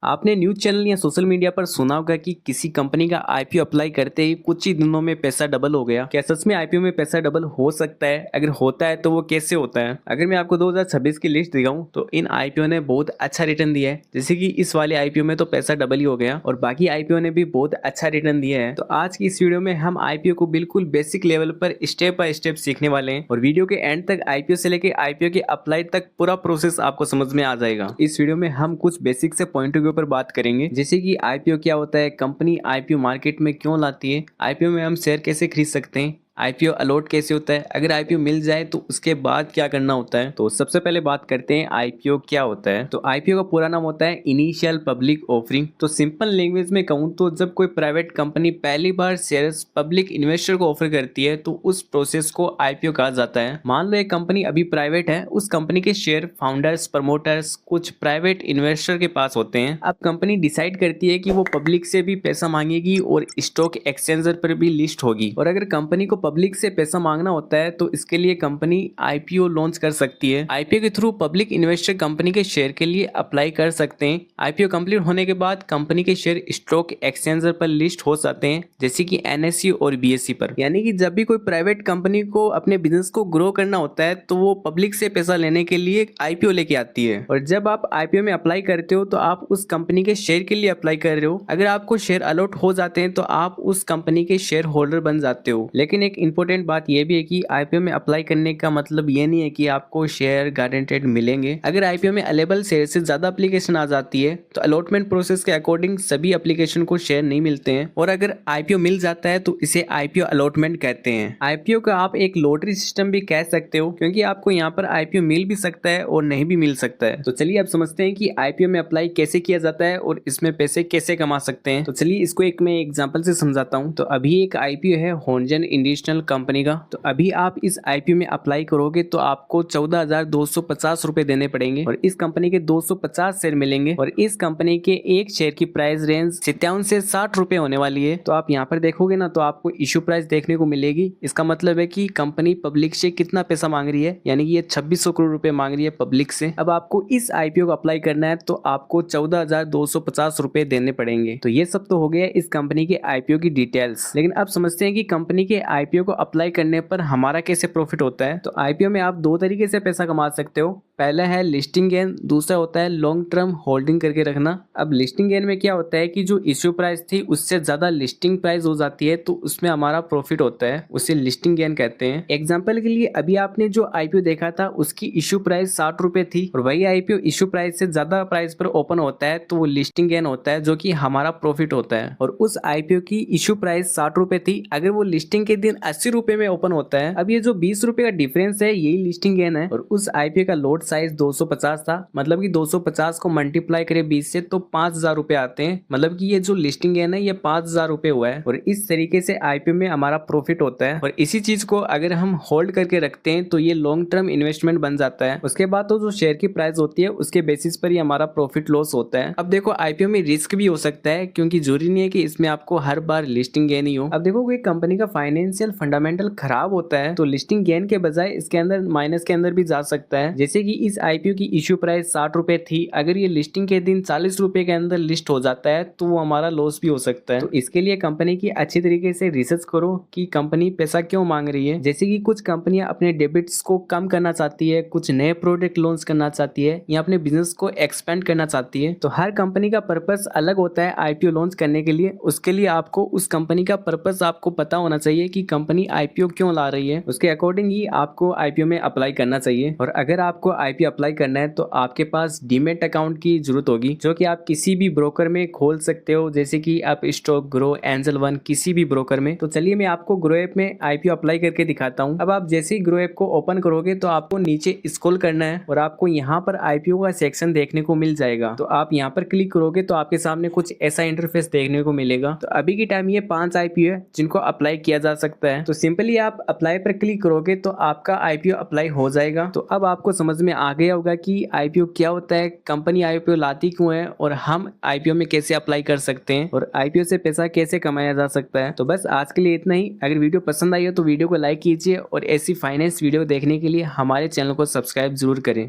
आपने news channel या social media पर सुना होगा कि किसी कंपनी का आईपीओ अप्लाई करते ही कुछ ही दिनों में पैसा डबल हो गया। क्या सच में आईपीओ में पैसा डबल हो सकता है? अगर होता है तो वो कैसे होता है? अगर मैं आपको 2026 की लिस्ट दिखाऊं तो इन आईपीओ ने बहुत अच्छा रिटर्न दिया है। जैसे कि इस वाले आईपीओ में तो पैसा डबल ही हो गया और बाकी आईपीओ ने भी बहुत अच्छा रिटर्न दिया है। तो आज की इस वीडियो में हम आईपीओ को बिल्कुल बेसिक लेवल पर स्टेप बाय स्टेप सीखने वाले हैं और वीडियो के एंड तक आईपीओ से लेकर आईपीओ के अप्लाई तक पूरा प्रोसेस आपको समझ में आ जाएगा। इस वीडियो में हम कुछ बेसिक से पॉइंटों के ऊपर बात करेंगे, जैसे कि आईपीओ क्या होता है, कंपनी आईपीओ मार्केट में क्यों लाती है, आईपीओ में हम शेयर कैसे खरीद सकते हैं, आईपीओ अलॉट कैसे होता है, अगर आईपीओ मिल जाए तो उसके बाद क्या करना होता है। तो सबसे पहले बात करते हैं आईपीओ क्या होता है। तो आईपीओ का पूरा नाम होता है इनिशियल पब्लिक ऑफरिंग। तो सिंपल लैंग्वेज में कहूँ तो जब कोई प्राइवेट कंपनी पहली बार शेयर्स पब्लिक इन्वेस्टर को ऑफर करती है तो उस प्रोसेस को आईपीओ कहा जाता है। मान लो एक कंपनी अभी प्राइवेट है, उस कंपनी के शेयर फाउंडर्स, प्रमोटर्स, कुछ प्राइवेट इन्वेस्टर के पास होते हैं। अब कंपनी डिसाइड करती है कि वो पब्लिक से भी पैसा मांगेगी और स्टॉक एक्सचेंजर पर भी लिस्ट होगी। और अगर कंपनी को पब्लिक से पैसा मांगना होता है तो इसके लिए कंपनी आईपीओ लॉन्च कर सकती है। आईपीओ के थ्रू पब्लिक इन्वेस्टर कंपनी के शेयर के लिए अप्लाई कर सकते हैं। आईपीओ कंप्लीट होने के बाद कंपनी के शेयर स्टॉक एक्सचेंजर पर लिस्ट हो जाते हैं, जैसे कि एनएसई और बीएसई पर। यानी कि जब भी कोई प्राइवेट कंपनी को अपने बिजनेस को ग्रो करना होता है तो वो पब्लिक से पैसा लेने के लिए आईपीओ लेके आती है। और जब आप आईपीओ में अप्लाई करते हो तो आप उस कंपनी के शेयर के लिए अप्लाई कर रहे हो। अगर आपको शेयर अलॉट हो जाते हैं तो आप उस कंपनी के शेयर होल्डर बन जाते हो। लेकिन एक इंपॉर्टेंट बात यह भी है कि आईपीओ में अप्लाई करने का मतलब ये नहीं है कि आपको शेयर गारंटेड मिलेंगे। अगर आईपीओ में अवेलेबल शेयर से ज्यादा एप्लीकेशन आ जाती है तो अलॉटमेंट प्रोसेस के अकॉर्डिंग सभी एप्लीकेशन को शेयर नहीं मिलते हैं। और अगर आईपीओ मिल जाता है तो इसे आईपीओ अलॉटमेंट कहते हैं। आईपीओ का आप एक लॉटरी सिस्टम भी कह सकते हो, क्योंकि आपको यहाँ पर आईपीओ मिल भी सकता है और नहीं भी मिल सकता है। तो चलिए अब समझते हैं कि आईपीओ में अप्लाई कैसे किया जाता है और इसमें पैसे कैसे कमा सकते हैं। तो चलिए इसको एक मैं एग्जांपल से समझाता हूँ। तो अभी एक आईपीओ है होनजन इंडस्ट्रियल कंपनी का। तो अभी आप इस आईपीओ में अप्लाई करोगे तो आपको 14,250 रुपए देने पड़ेंगे और इस कंपनी के 250 शेयर मिलेंगे और इस कंपनी के एक शेयर की प्राइस रेंज 57 से 60 रुपए होने वाली है। तो आप यहाँ पर देखोगे ना तो आपको इश्यू प्राइस देखने को मिलेगी। इसका मतलब है कि कंपनी पब्लिक से कितना पैसा मांग रही है, यानी कि ये 2600 करोड़ रुपए मांग रही है पब्लिक से। अब आपको इस आईपीओ को अप्लाई करना है तो आपको 14,250 रुपए देने पड़ेंगे। तो ये सब तो हो गया इस कंपनी के आईपीओ की डिटेल्स। लेकिन अब समझते हैं कि कंपनी के आईपीओ को अप्लाई करने पर हमारा कैसे प्रॉफिट होता है। तो आईपीओ में आप दो तरीके से पैसा कमा सकते हो। पहला है लिस्टिंग गेन, दूसरा होता है लॉन्ग टर्म होल्डिंग करके रखना। अब लिस्टिंग गेन में क्या होता है कि जो इश्यू प्राइस थी उससे ज्यादा लिस्टिंग प्राइस हो जाती है तो उसमें हमारा प्रॉफिट होता है, उसे लिस्टिंग गेन कहते हैं। एग्जांपल के लिए अभी आपने जो आईपीओ देखा था उसकी इश्यू प्राइस 60 रुपए थी और वही आईपीओ इश्यू प्राइस से ज्यादा प्राइस पर ओपन होता है तो वो लिस्टिंग गेन होता है, जो कि हमारा प्रॉफिट होता है। और उस आईपीओ की इश्यू प्राइस 60 रुपए थी, अगर वो लिस्टिंग के दिन 80 रुपए में ओपन होता है, अब ये जो 20 रुपए का डिफरेंस है यही लिस्टिंग गेन है। और उस आईपीओ का लोट साइज 250 था, मतलब कि 250 को मल्टीप्लाई करे 20 से तो 5,000 रुपए आते हैं। मतलब कि ये जो लिस्टिंग गेन है ये 5,000 रुपए हुआ है और इस तरीके से आईपीओ में हमारा प्रॉफिट होता है। और इसी चीज को अगर हम होल्ड करके रखते हैं तो ये लॉन्ग टर्म इन्वेस्टमेंट बन जाता है। उसके बाद तो जो शेयर की प्राइस होती है उसके बेसिस पर ही हमारा प्रॉफिट लॉस होता है। अब देखो आईपीओ में रिस्क भी हो सकता है, क्योंकि जरूरी नहीं है कि इसमें आपको हर बार लिस्टिंग गेन ही हो। अब देखो कोई कंपनी का फाइनेंशियल फंडामेंटल खराब होता है तो लिस्टिंग गेन के बजाय इसके अंदर माइनस के अंदर भी जा सकता है। जैसे कि इस आईपीओ की इश्यू प्राइस 60 रुपए थी, अगर ये लिस्टिंग के दिन 40 रुपए के अंदर लिस्ट हो जाता है तो वो हमारा लॉस भी हो सकता है। तो इसके लिए कंपनी की अच्छी तरीके से रिसर्च करो कि कंपनी पैसा क्यों मांग रही है। जैसे कि कुछ कंपनियां अपने डेबिट्स को कम करना चाहती है, कुछ नए प्रोडक्ट लॉन्च करना चाहती है या अपने बिजनेस को एक्सपेंड करना चाहती है। तो हर कंपनी का पर्पस अलग होता है आईपीओ लॉन्च करने के लिए। उसके लिए आपको उस कंपनी का पर्पस आपको पता होना चाहिए कि कंपनी आईपीओ क्यों ला रही है, उसके अकॉर्डिंग ही आपको आईपीओ में अप्लाई करना चाहिए। और अगर आपको आईपीओ अप्लाई करना है तो आपके पास डीमेट अकाउंट की जरूरत होगी, जो कि आप किसी भी ब्रोकर में खोल सकते हो, जैसे कि आप स्टॉक, ग्रो, एंजल वन, किसी भी ब्रोकर में। तो चलिए मैं आपको ग्रो ऐप में आईपीओ अप्लाई करके दिखाता हूँ। अब आप जैसे ही ग्रो ऐप को ओपन करोगे तो आपको नीचे स्क्रॉल करना है और आपको यहाँ पर आईपीओ का सेक्शन देखने को मिल जाएगा। तो आप यहाँ पर क्लिक करोगे तो आपके सामने कुछ ऐसा इंटरफेस देखने को मिलेगा। तो अभी के टाइम ये 5 आईपीओ है जिनको अप्लाई किया जा सकता है। तो सिंपली आप अप्लाई पर क्लिक करोगे तो आपका आईपीओ अप्लाई हो जाएगा। तो अब आपको समझ में आ गया होगा कि आईपीओ क्या होता है, कंपनी आईपीओ लाती क्यों है और हम आईपीओ में कैसे अप्लाई कर सकते हैं और आईपीओ से पैसा कैसे कमाया जा सकता है। तो बस आज के लिए इतना ही। अगर वीडियो पसंद आई हो तो वीडियो को लाइक कीजिए और ऐसी फाइनेंस वीडियो देखने के लिए हमारे चैनल को सब्सक्राइब जरूर करें।